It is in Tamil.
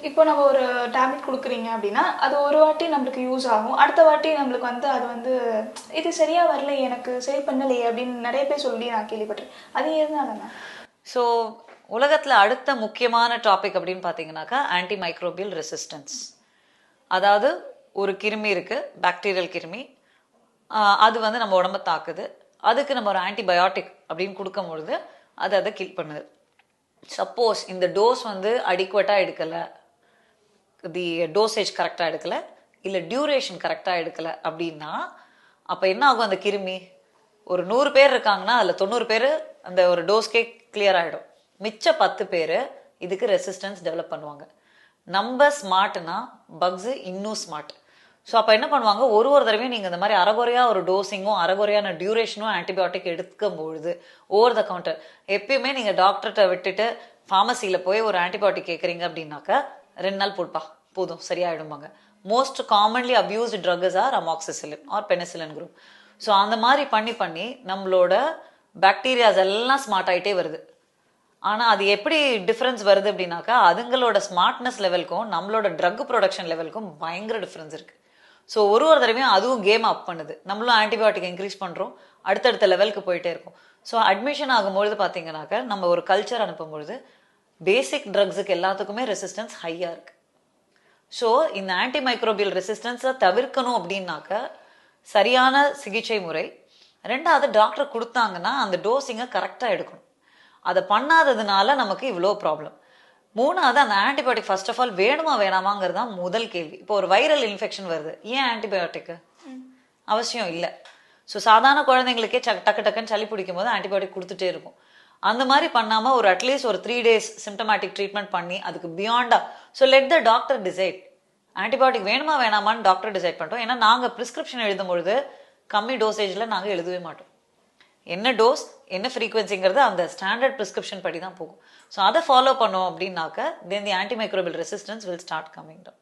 இப்போ நம்ம ஒரு டேப்லெட் குடுக்குறீங்க அப்படின்னா, அது ஒரு வாட்டி நம்மளுக்கு யூஸ் ஆகும். அடுத்த வாட்டி நம்மளுக்கு வந்து அது வந்து இது சரியா வரலையே, எனக்கு சரி பண்ணலையே அப்படின்னு நெறைய பேர் சொல்லி நான் கேள்விப்பட்டிருக்கேன். அது எதனாலங்க? ஸோ உலகத்தில் அடுத்த முக்கியமான டாபிக் அப்படின்னு பார்த்தீங்கன்னாக்கா ஆன்டி மைக்ரோபியல் ரெசிஸ்டன்ஸ். அதாவது ஒரு கிருமி இருக்குது, பாக்டீரியல் கிருமி. அது வந்து நம்ம உடம்ப தாக்குது. அதுக்கு நம்ம ஒரு ஆன்டிபயோட்டிக் அப்படின்னு கொடுக்கும் பொழுது அது அதை கில் பண்ணுது. சப்போஸ் இந்த டோஸ் வந்து அடிக்குவேட்டாக எடுக்கலை, தி டோசேஜ் கரெக்டாக எடுக்கலை, இல்லை டியூரேஷன் கரெக்டாக எடுக்கலை அப்படின்னா அப்போ என்ன ஆகும்? அந்த கிருமி ஒரு 100 பேர் இருக்காங்கன்னா அதில் 90 பேர் அந்த ஒரு டோஸ்க்கே கிளியர் ஆகிடும். மிச்ச 10 பேர் இதுக்கு ரெசிஸ்டன்ஸ் டெவலப் பண்ணுவாங்க. நம்ம ஸ்மார்ட்னா பக்ஸு இன்னும் ஸ்மார்ட். ஸோ அப்போ என்ன பண்ணுவாங்க, ஒரு தடவையும் நீங்கள் இந்த மாதிரி அரைகுறையாக ஒரு டோஸிங்கும் அரைகுறையான டியூரேஷனும் ஆன்டிபயோட்டிக் எடுக்கும் பொழுது ஓவர் த கவுண்டர் எப்பயுமே நீங்கள் டாக்டர்கிட்ட விட்டுட்டு ஃபார்மசியில் போய் ஒரு ஆன்டிபயோட்டிக் கேட்குறீங்க அப்படின்னாக்கா 2 நாள் போட்பா போதும் சரியாயிடுவாங்க. Most commonly abused drugs are amoxicillin or penicillin group. So அந்த மாதிரி பண்ணி நம்மளோட பாக்டீரியாஸ் எல்லாம் ஸ்மார்ட் ஆகிட்டே வருது. ஆனால் அது எப்படி டிஃப்ரென்ஸ் வருது அப்படின்னாக்கா அதுங்களோட ஸ்மார்ட்னஸ் லெவலுக்கும் நம்மளோட ட்ரக் ப்ரொடக்ஷன் லெவலுக்கும் பயங்கர டிஃப்ரென்ஸ் இருக்குது. ஸோ ஒரு தடவையும் அதுவும் கேம் அப் பண்ணுது. நம்மளும் ஆன்டிபயோட்டிக் இன்க்ரீஸ் பண்ணுறோம், அடுத்தடுத்த லெவலுக்கு போயிட்டே இருக்கும். ஸோ அட்மிஷன் ஆகும்பொழுது பார்த்தீங்கன்னாக்கா நம்ம ஒரு கல்ச்சர் அனுப்பும்பொழுது பேசிக் ட்ரக்ஸுக்கு எல்லாத்துக்குமே ரெசிஸ்டன்ஸ் ஹையாக இருக்குது. ஸோ இந்த ஆன்டி மைக்ரோபியல் ரெசிஸ்டன்ஸை தவிர்க்கணும் அப்படின்னாக்கா சரியான சிகிச்சை முறை. 2வது டாக்டர் கொடுத்தாங்கன்னா அந்த டோஸிங்கை கரெக்டாக எடுக்கணும். அதை பண்ணாததுனால நமக்கு இவ்வளோ ப்ராப்ளம். 3வது அந்த ஆன்டிபயோட்டிக் ஃபர்ஸ்ட் ஆஃப் ஆல் வேணுமா வேணாமாங்கிறது தான் முதல் கேள்வி. இப்போ ஒரு வைரல் இன்ஃபெக்ஷன் வருது, ஏன் ஆன்டிபயோட்டிக்கு அவசியம் இல்லை. ஸோ சாதாரண குழந்தைங்களுக்கே டக்கு டக்குன்னு சளி பிடிக்கும் போது ஆன்டிபயோட்டிக் கொடுத்துட்டே இருக்கும். அந்த மாதிரி பண்ணாமல் ஒரு அட்லீஸ்ட் ஒரு 3 days சிம்டமேட்டிக் ட்ரீட்மெண்ட் பண்ணி அதுக்கு பியாண்டா. So let the doctor decide antibiotic வேணுமா வேணாமான்னு டாக்டர் டிசைட் பண்ணிட்டோம். ஏன்னா நாங்கள் ப்ரிஸ்கிரிப்ஷன் எழுதும் பொழுது கம்மி டோசேஜில் நாங்கள் எழுதவே மாட்டோம். என்ன டோஸ் என்ன ஃப்ரீக்வன்சிங்கிறது அந்த ஸ்டாண்டர்ட் ப்ரிஸ்கிரிப்ஷன் படி தான் போகும். ஸோ அதை ஃபாலோ பண்ணோம் அப்படின்னாக்க then the antimicrobial resistance will start coming down.